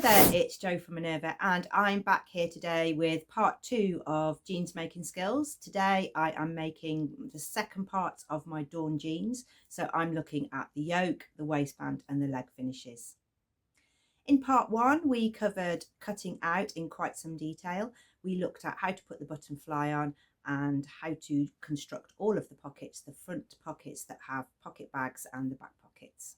there, it's Jo from Minerva, and I'm back here today with part 2 of jeans making skills. Today I am making the second part of my Dawn jeans, so I'm looking at the yoke, the waistband and the leg finishes. In part 1 we covered cutting out in quite some detail. We looked at how to put the button fly on and how to construct all of the pockets, the front pockets that have pocket bags and the back pockets.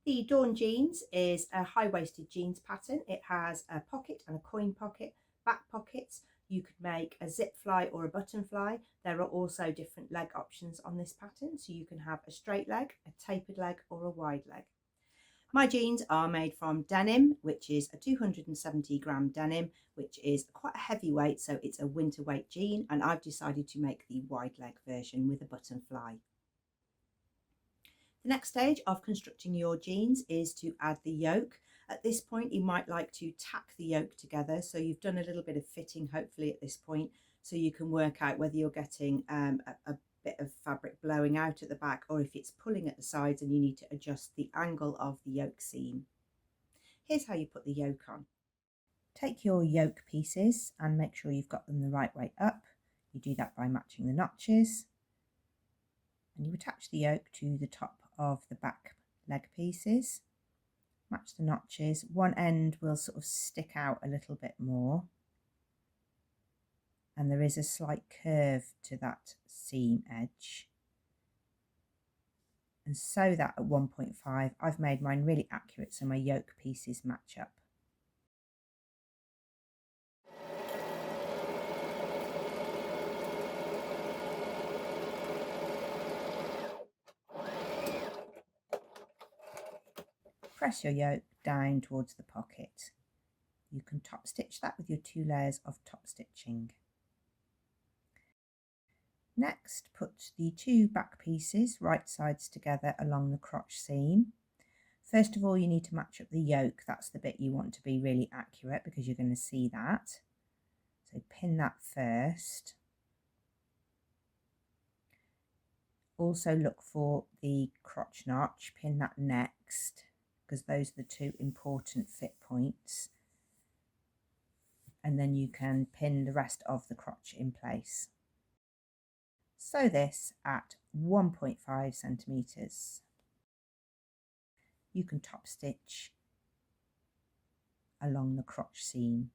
The Dawn jeans is a high-waisted jeans pattern. It has a pocket and a coin pocket, back pockets. You could make a zip fly or a button fly. There are also different leg options on this pattern, so you can have a straight leg, a tapered leg or a wide leg. My jeans are made from denim, which is a 270 gram denim, which is quite a heavy weight, so it's a winter weight jean, and I've decided to make the wide leg version with a button fly. The next stage of constructing your jeans is to add the yoke. At this point you might like to tack the yoke together, so you've done a little bit of fitting hopefully at this point, so you can work out whether you're getting a bit of fabric blowing out at the back or if it's pulling at the sides and you need to adjust the angle of the yoke seam. Here's how you put the yoke on. Take your yoke pieces and make sure you've got them the right way up. You do that by matching the notches, and you attach the yoke to the top of the back leg pieces. Match the notches. One end will sort of stick out a little bit more, and there is a slight curve to that seam edge, and sew that at 1.5. I've made mine really accurate so my yoke pieces match up. Press your yoke down towards the pocket. You can top stitch that with your 2 layers of top stitching. Next, put the 2 back pieces right sides together along the crotch seam. First of all, you need to match up the yoke. That's the bit you want to be really accurate because you're going to see that. So pin that first. Also look for the crotch notch, pin that next, because those are the 2 important fit points, and then you can pin the rest of the crotch in place. Sew this at 1.5 centimetres. You can top stitch along the crotch seam.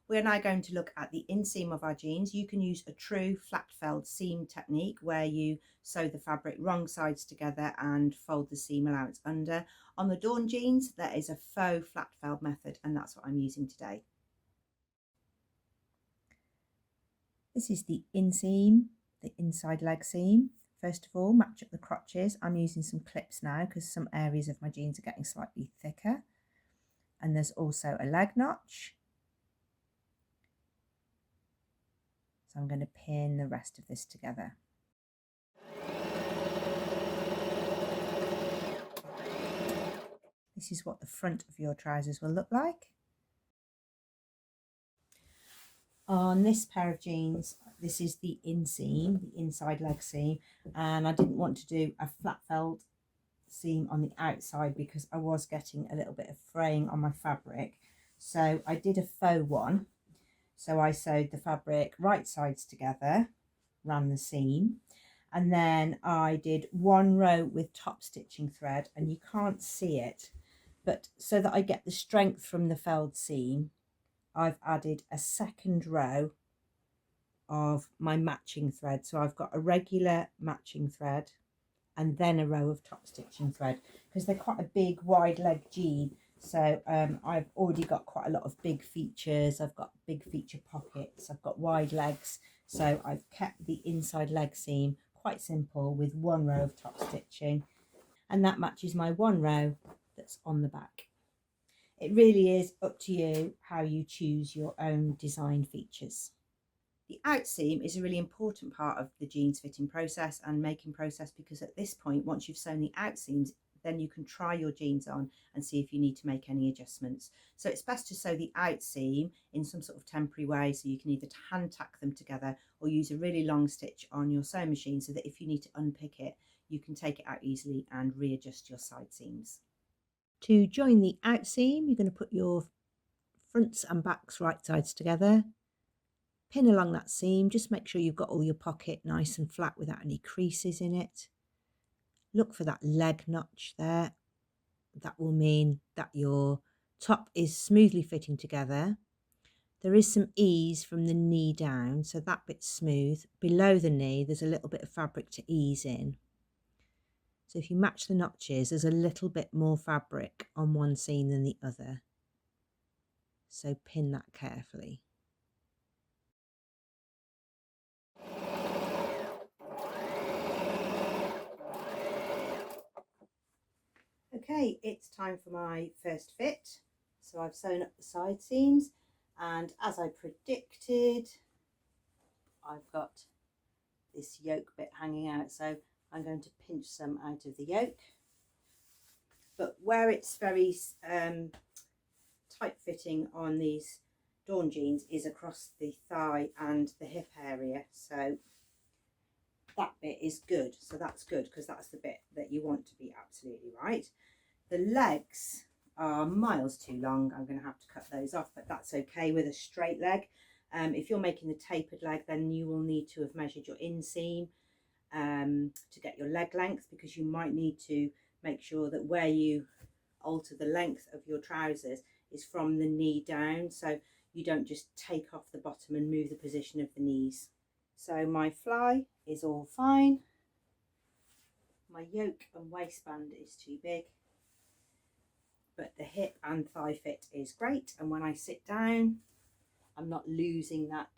We're now going to look at the inseam of our jeans. You can use a true flat felled seam technique where you sew the fabric wrong sides together and fold the seam allowance under. On the Dawn jeans there is a faux flat felled method, and that's what I'm using today. This is the inseam, the inside leg seam. First of all, match up the crotches. I'm using some clips now because some areas of my jeans are getting slightly thicker. And there's also a leg notch. So I'm going to pin the rest of this together. This is what the front of your trousers will look like. On this pair of jeans, this is the inseam, the inside leg seam, and I didn't want to do a flat felled seam on the outside because I was getting a little bit of fraying on my fabric, so I did a faux one. So I sewed the fabric right sides together, ran the seam, and then I did 1 row with top stitching thread, and you can't see it, but so that I get the strength from the felled seam, I've added a 2nd row of my matching thread. So I've got a regular matching thread and then a row of top stitching thread because they're quite a big wide leg jean. So I've already got quite a lot of big features. I've got big feature pockets, I've got wide legs, so I've kept the inside leg seam quite simple with 1 row of top stitching, and that matches my 1 row that's on the back. It really is up to you how you choose your own design features. The outseam is a really important part of the jeans fitting process and making process, because at this point, once you've sewn the outseams, then you can try your jeans on and see if you need to make any adjustments. So it's best to sew the outseam in some sort of temporary way, so you can either hand tack them together or use a really long stitch on your sewing machine so that if you need to unpick it, you can take it out easily and readjust your side seams. To join the outseam, you're going to put your fronts and backs right sides together, pin along that seam, just make sure you've got all your pocket nice and flat without any creases in it. Look for that leg notch there. That will mean that your top is smoothly fitting together. There is some ease from the knee down, so that bit's smooth. Below the knee, there's a little bit of fabric to ease in. So if you match the notches, there's a little bit more fabric on one seam than the other. So pin that carefully. Okay, it's time for my first fit. So I've sewn up the side seams, and as I predicted, I've got this yoke bit hanging out, so I'm going to pinch some out of the yoke. But where it's very tight fitting on these Dawn jeans is across the thigh and the hip area, so that bit is good. So that's good, because that's the bit that you want to be absolutely right. The legs are miles too long. I'm going to have to cut those off, but that's okay with a straight leg. If you're making the tapered leg, then you will need to have measured your inseam to get your leg length, because you might need to make sure that where you alter the length of your trousers is from the knee down, so you don't just take off the bottom and move the position of the knees. So my fly is all fine. My yoke and waistband is too big, but the hip and thigh fit is great, and when I sit down, I'm not losing that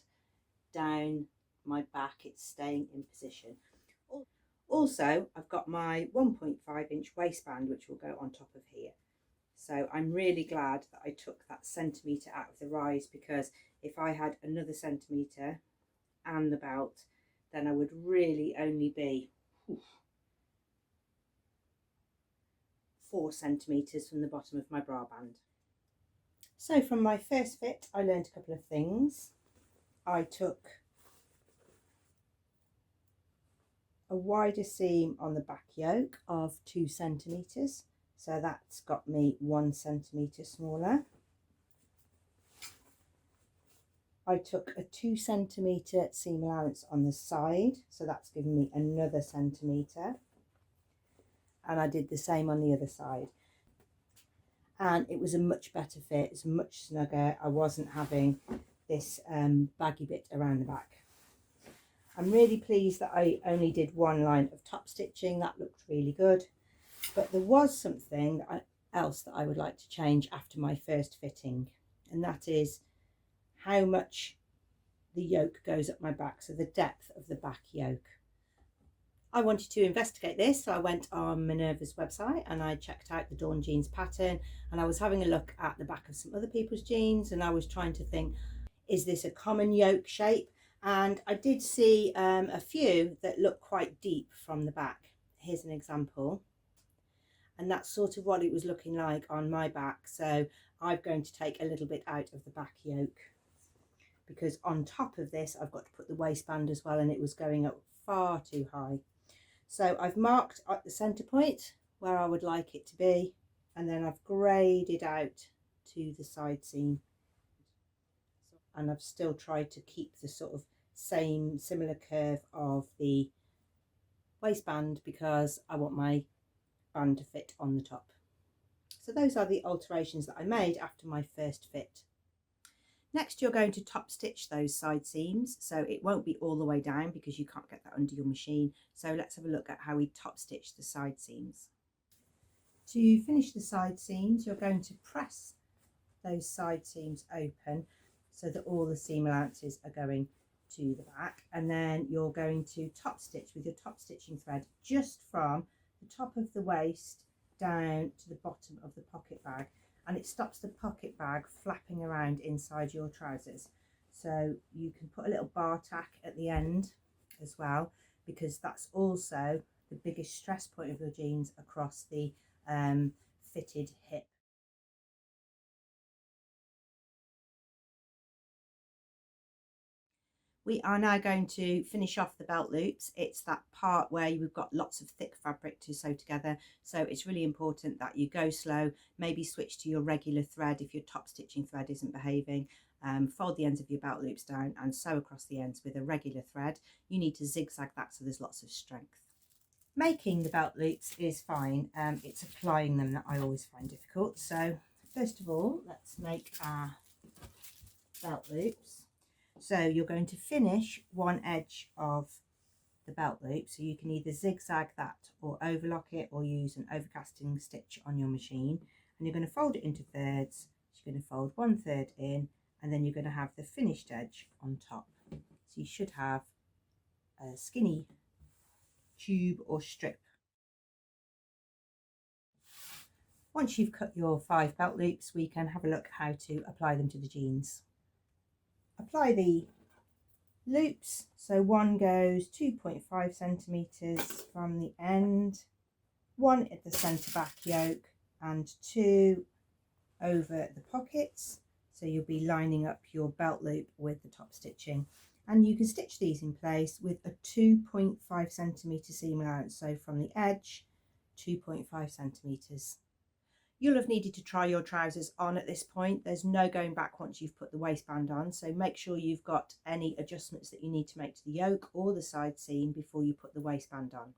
down my back, it's staying in position. Also, I've got my 1.5-inch waistband, which will go on top of here. So I'm really glad that I took that centimetre out of the rise, because if I had another centimetre and the belt, then I would really only be 4 centimetres from the bottom of my bra band. So from my first fit, I learned a couple of things. I took a wider seam on the back yoke of 2 centimetres, so that's got me 1 centimetre smaller. I took a 2 centimetre seam allowance on the side, so that's given me another centimetre, and I did the same on the other side, and it was a much better fit. It's much snugger. I wasn't having this baggy bit around the back. I'm really pleased that I only did one line of top stitching. That looked really good, but there was something else that I would like to change after my first fitting, and that is how much the yoke goes up my back, so the depth of the back yoke. I wanted to investigate this, so I went on Minerva's website and I checked out the Dawn jeans pattern, and I was having a look at the back of some other people's jeans, and I was trying to think, is this a common yoke shape? And I did see a few that look quite deep from the back. Here's an example, and that's sort of what it was looking like on my back. So I'm going to take a little bit out of the back yoke, because on top of this I've got to put the waistband as well, and it was going up far too high. So I've marked at the centre point where I would like it to be, and then I've graded out to the side seam, and I've still tried to keep the sort of same similar curve of the waistband, because I want my band to fit on the top. So those are the alterations that I made after my first fit. Next, you're going to top stitch those side seams, so it won't be all the way down because you can't get that under your machine. So let's have a look at how we top stitch the side seams. To finish the side seams, you're going to press those side seams open so that all the seam allowances are going to the back, and then you're going to top stitch with your top stitching thread just from the top of the waist down to the bottom of the pocket bag, and it stops the pocket bag flapping around inside your trousers. So you can put a little bar tack at the end as well, because that's also the biggest stress point of your jeans across the fitted hip. We are now going to finish off the belt loops. It's that part where you've got lots of thick fabric to sew together, so it's really important that you go slow. Maybe switch to your regular thread if your top stitching thread isn't behaving. Fold the ends of your belt loops down and sew across the ends with a regular thread. You need to zigzag that so there's lots of strength. Making the belt loops is fine, it's applying them that I always find difficult. So first of all, let's make our belt loops. So you're going to finish one edge of the belt loop, so you can either zigzag that or overlock it or use an overcasting stitch on your machine, and you're going to fold it into thirds. You're going to fold 1/3 in, and then you're going to have the finished edge on top. So you should have a skinny tube or strip. Once you've cut your 5 belt loops, we can have a look how to apply them to the jeans. Apply the loops, so one goes 2.5 centimeters from the end, one at the centre back yoke, and 2 over the pockets, so you'll be lining up your belt loop with the top stitching. And you can stitch these in place with a 2.5 centimeter seam allowance, so from the edge 2.5 centimeters. You'll have needed to try your trousers on at this point. There's no going back once you've put the waistband on, so make sure you've got any adjustments that you need to make to the yoke or the side seam before you put the waistband on.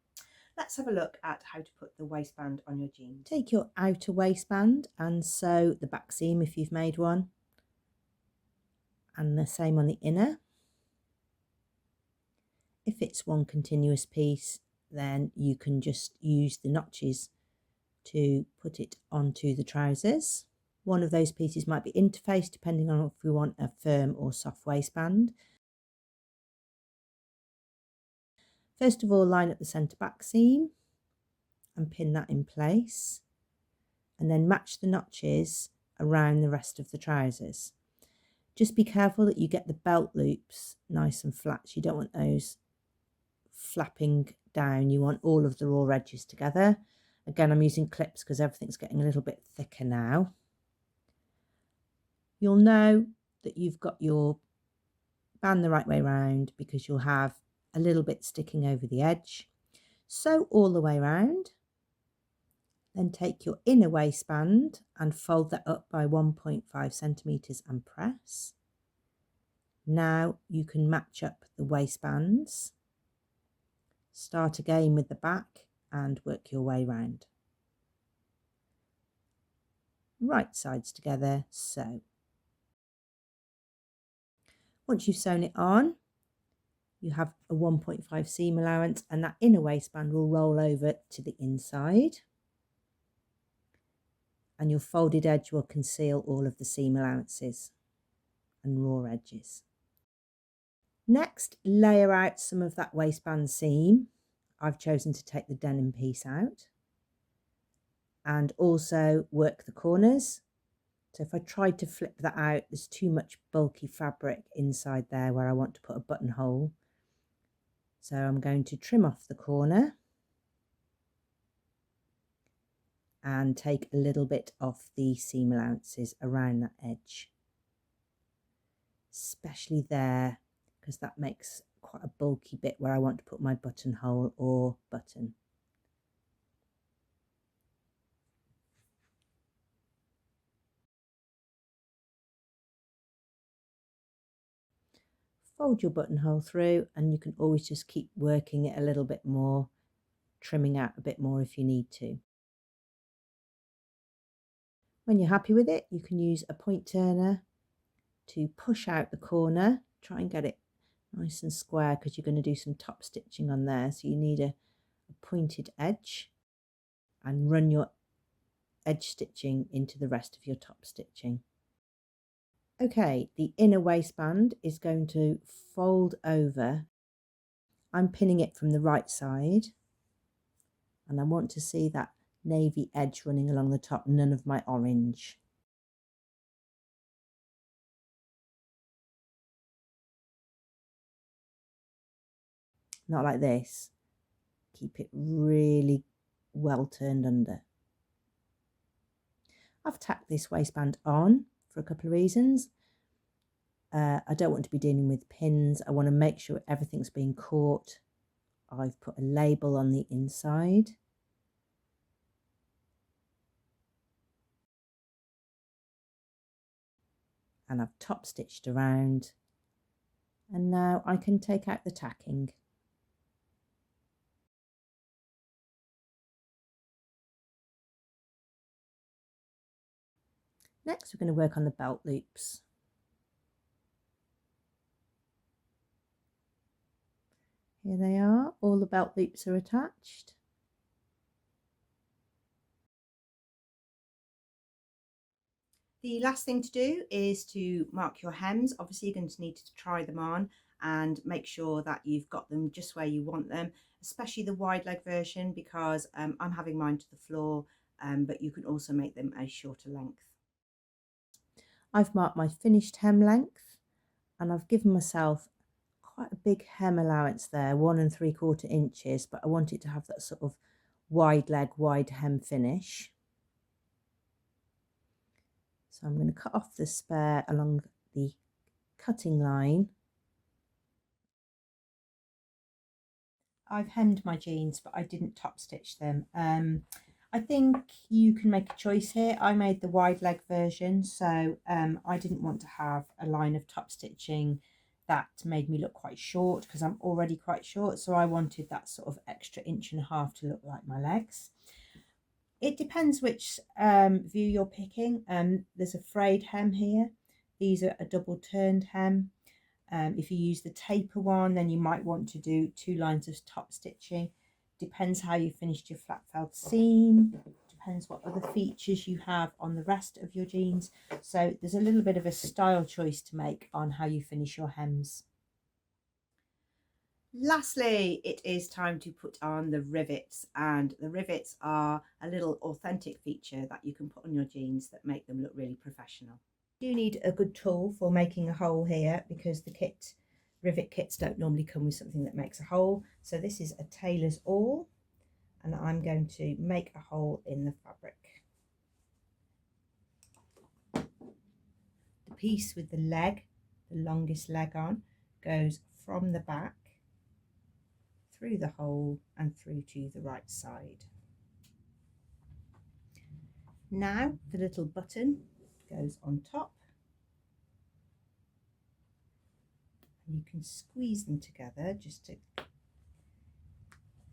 Let's have a look at how to put the waistband on your jeans. Take your outer waistband and sew the back seam if you've made one, and the same on the inner. If it's one continuous piece, then you can just use the notches to put it onto the trousers. One of those pieces might be interfaced depending on if we want a firm or soft waistband. First of all, line up the centre back seam and pin that in place, and then match the notches around the rest of the trousers. Just be careful that you get the belt loops nice and flat. You don't want those flapping down. You want all of the raw edges together. Again, I'm using clips because everything's getting a little bit thicker now. You'll know that you've got your band the right way round because you'll have a little bit sticking over the edge. Sew all the way round. Then take your inner waistband and fold that up by 1.5 centimeters and press. Now you can match up the waistbands. Start again with the back and work your way round. Right sides together, sew. Once you've sewn it on, you have a 1.5 seam allowance, and that inner waistband will roll over to the inside, and your folded edge will conceal all of the seam allowances and raw edges. Next, layer out some of that waistband seam. I've chosen to take the denim piece out, and also work the corners. So if I tried to flip that out, there's too much bulky fabric inside there where I want to put a buttonhole. So I'm going to trim off the corner and take a little bit off the seam allowances around that edge, especially there, because that makes quite a bulky bit where I want to put my buttonhole or button. Fold your buttonhole through, and you can always just keep working it a little bit more, trimming out a bit more if you need to. When you're happy with it, you can use a point turner to push out the corner. Try and get it nice and square because you're going to do some top stitching on there, so you need a pointed edge, and run your edge stitching into the rest of your top stitching. Okay, the inner waistband is going to fold over. I'm pinning it from the right side, and I want to see that navy edge running along the top, none of my orange. Not like this. Keep it really well turned under. I've tacked this waistband on for a couple of reasons. I don't want to be dealing with pins. I want to make sure everything's being caught. I've put a label on the inside. And I've top stitched around. And now I can take out the tacking. Next, we're going to work on the belt loops. Here they are, all the belt loops are attached. The last thing to do is to mark your hems. Obviously, you're going to need to try them on and make sure that you've got them just where you want them, especially the wide leg version, because I'm having mine to the floor, but you can also make them a shorter length. I've marked my finished hem length and I've given myself quite a big hem allowance there, 1 3/4 inches, but I want it to have that sort of wide leg, wide hem finish. So I'm going to cut off the spare along the cutting line. I've hemmed my jeans, but I didn't top stitch them. I think you can make a choice here. I made the wide leg version, so I didn't want to have a line of top stitching that made me look quite short because I'm already quite short. So I wanted that sort of extra 1.5 inches to look like my legs. It depends which view you're picking. There's a frayed hem here. These are a double turned hem. If you use the taper one, then you might want to do 2 lines of top stitching. Depends how you finished your flat felled seam. Depends what other features you have on the rest of your jeans. So there's a little bit of a style choice to make on how you finish your hems. Lastly, it is time to put on the rivets, and the rivets are a little authentic feature that you can put on your jeans that make them look really professional. You do need a good tool for making a hole here because the rivet kits don't normally come with something that makes a hole. So this is a tailor's awl, and I'm going to make a hole in the fabric. The piece with the leg, the longest leg on, goes from the back through the hole and through to the right side. Now the little button goes on top. You can squeeze them together just to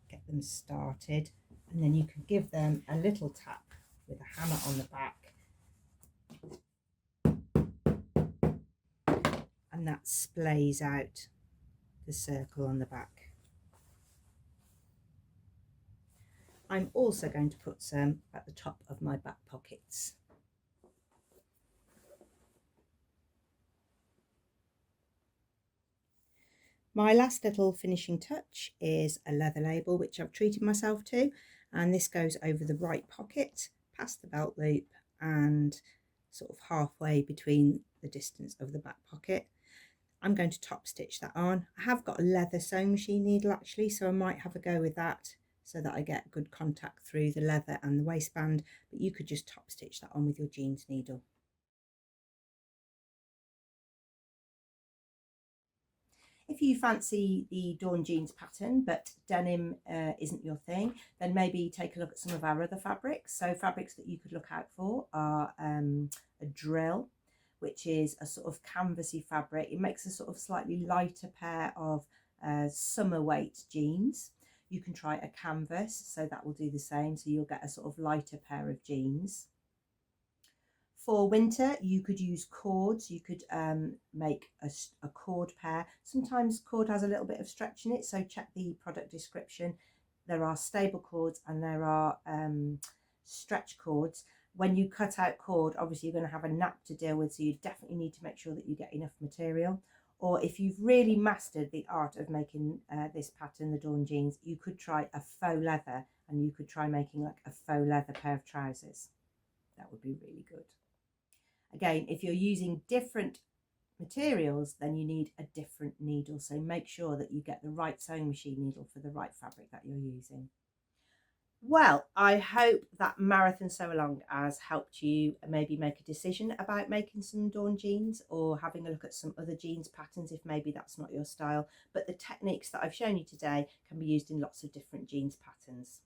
get them started, and then you can give them a little tap with a hammer on the back, and that splays out the circle on the back. I'm also going to put some at the top of my back pockets. My last little finishing touch is a leather label, which I've treated myself to, and this goes over the right pocket, past the belt loop, and sort of halfway between the distance of the back pocket. I'm going to top stitch that on. I have got a leather sewing machine needle actually, so I might have a go with that so that I get good contact through the leather and the waistband, but you could just top stitch that on with your jeans needle. If you fancy the Dawn jeans pattern, but denim isn't your thing, then maybe take a look at some of our other fabrics. So fabrics that you could look out for are a drill, which is a sort of canvasy fabric. It makes a sort of slightly lighter pair of summer weight jeans. You can try a canvas, so that will do the same. So you'll get a sort of lighter pair of jeans. For winter, you could use cords. You could make a cord pair. Sometimes cord has a little bit of stretch in it, so check the product description. There are stable cords and there are stretch cords. When you cut out cord, obviously you're going to have a nap to deal with, so you definitely need to make sure that you get enough material. Or if you've really mastered the art of making this pattern, the Dawn jeans, you could try a faux leather, and you could try making like a faux leather pair of trousers. That would be really good. Again, if you're using different materials, then you need a different needle. So make sure that you get the right sewing machine needle for the right fabric that you're using. Well, I hope that Marathon Sew Along has helped you maybe make a decision about making some Dawn jeans, or having a look at some other jeans patterns if maybe that's not your style. But the techniques that I've shown you today can be used in lots of different jeans patterns.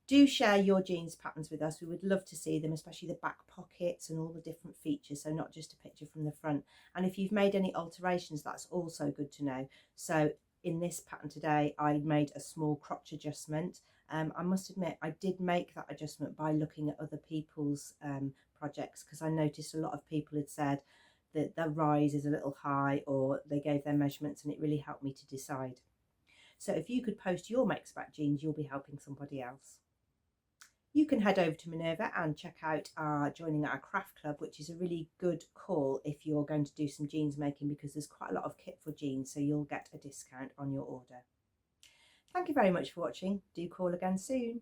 Do share your jeans patterns with us. We would love to see them, especially the back pockets and all the different features, so not just a picture from the front. And if you've made any alterations, that's also good to know. So in this pattern today, I made a small crotch adjustment. I must admit, I did make that adjustment by looking at other people's projects, because I noticed a lot of people had said that the rise is a little high, or they gave their measurements, and it really helped me to decide. So if you could post your makes back jeans, you'll be helping somebody else. You can head over to Minerva and check out joining our craft club, which is a really good call if you're going to do some jeans making, because there's quite a lot of kit for jeans, so you'll get a discount on your order. Thank you very much for watching. Do call again soon.